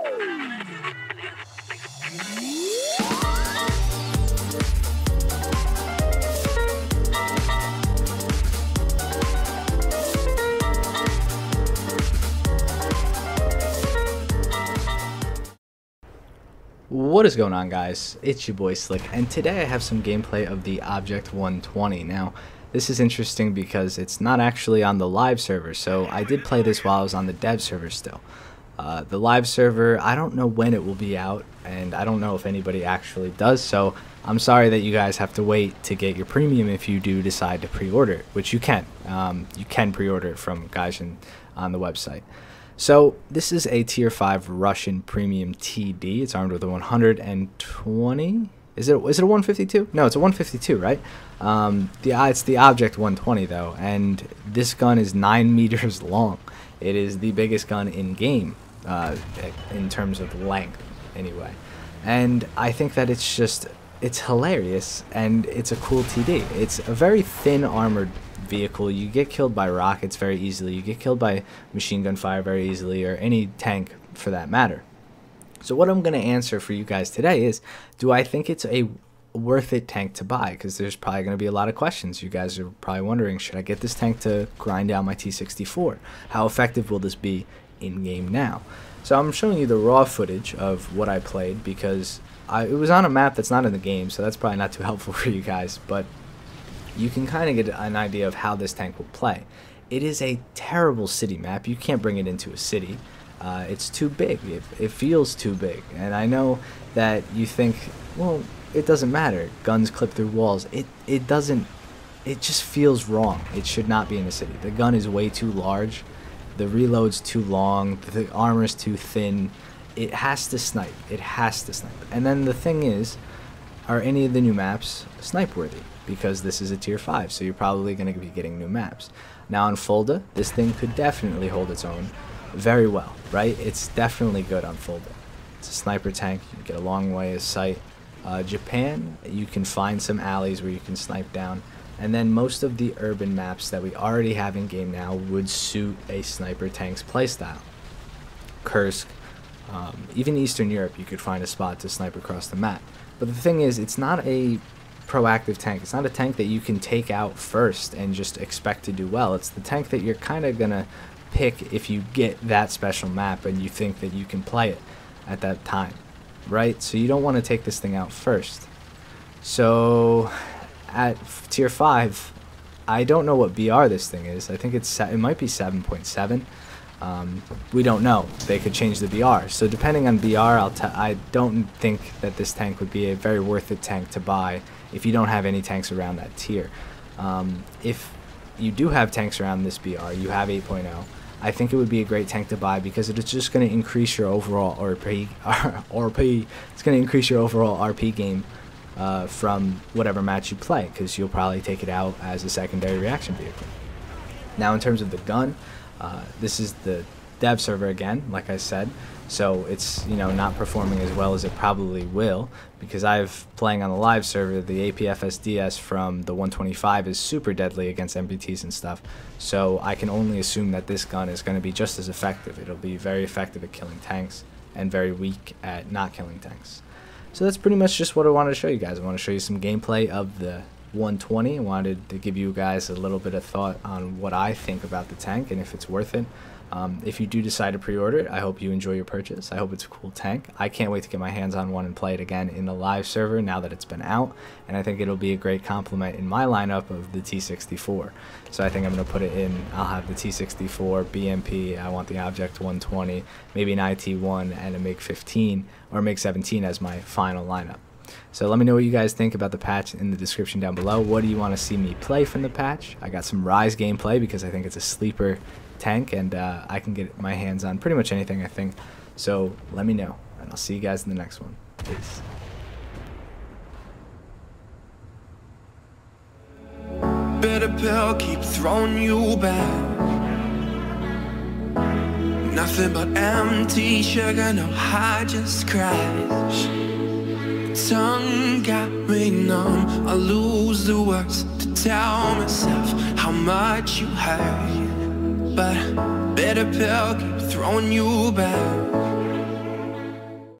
What is going on, guys? It's your boy Slick, and today I have some gameplay of the Object 120. Now, this is interesting because it's not actually on the live server, so I did play this while I was on the dev server still. The live server, I don't know when it will be out, and I don't know if anybody actually does, so I'm sorry that you guys have to wait to get your premium if you do decide to pre-order it, which you can. You can pre-order it from Gaijin on the website. So this is a tier 5 Russian premium TD. It's armed with a 120. Is it a 152? No, it's a 152, right? It's the Object 120 though, and this gun is 9 meters long. It is the biggest gun in game in terms of length, anyway. And I think that it's hilarious and it's a cool TD. It's a very thin armored vehicle. You get killed by rockets very easily. You get killed by machine gun fire very easily, or any tank for that matter. So what I'm going to answer for you guys today is, do I think it's a worth it tank to buy? Because there's probably going to be a lot of questions. You guys are probably wondering, should I get this tank to grind down my T64? How effective will this be in game now? So I'm showing you the raw footage of what I played, because it was on a map that's not in the game, so that's probably not too helpful for you guys, but you can kind of get an idea of how this tank will play. It is a terrible city map. You can't bring it into a city. It's too big. It feels too big. And I know that you think, well, it doesn't matter. Guns clip through walls. It doesn't. It just feels wrong. It should not be in a city. The gun is way too large. The reload's too long. The armor's too thin. It has to snipe. It has to snipe. And then the thing is, are any of the new maps snipe worthy? Because this is a tier 5, so you're probably going to be getting new maps. Now on Fulda, this thing could definitely hold its own very well, right? It's definitely good on Fulda. It's a sniper tank. You can get a long way of sight. Japan, you can find some alleys where you can snipe down. And then most of the urban maps that we already have in game now would suit a sniper tank's playstyle. Kursk, even Eastern Europe, you could find a spot to snipe across the map. But the thing is, it's not a proactive tank. It's not a tank that you can take out first and just expect to do well. It's the tank that you're kind of gonna pick if you get that special map and you think that you can play it at that time, right? So you don't want to take this thing out first. So at tier 5, I don't know what BR this thing is. I think it might be 7.7. We don't know. They could change the BR. So depending on BR, I don't think that this tank would be a very worth it tank to buy if you don't have any tanks around that tier. If you do have tanks around this BR, you have 8.0, I think it would be a great tank to buy, because it's just going to increase your overall RP. It's going to increase your overall RP game from whatever match you play, because you'll probably take it out as a secondary reaction vehicle. Now in terms of the gun, this is the dev server again, like I said, so it's, you know, not performing as well as it probably will, because I've playing on the live server. The APFSDS from the 125 is super deadly against MBTs and stuff, so I can only assume that this gun is going to be just as effective. It'll be very effective at killing tanks and very weak at not killing tanks. So that's pretty much just what I wanted to show you guys. I want to show you some gameplay of the 120. I wanted to give you guys a little bit of thought on what I think about the tank and if it's worth it. If you do decide to pre-order it, I hope you enjoy your purchase. I hope it's a cool tank. I can't wait to get my hands on one and play it again in the live server now that it's been out, and I think it'll be a great complement in my lineup of the T64. So I think I'm going to put it in. I'll have the T64, BMP, I want the Object 120, maybe an IT1 and a MiG-15 or MiG-17 as my final lineup. So let me know what you guys think about the patch in the description down below. What do you want to see me play from the patch? I got some Rise gameplay because I think it's a sleeper tank, and I can get my hands on pretty much anything, I think. So let me know, and I'll see you guys in the next one. Peace. Bitter pill keep throwing you back. Nothing but empty sugar, no high, just crash. Tongue got me numb, I lose the words to tell myself how much you hurt. But bitter pill keep throwing you back.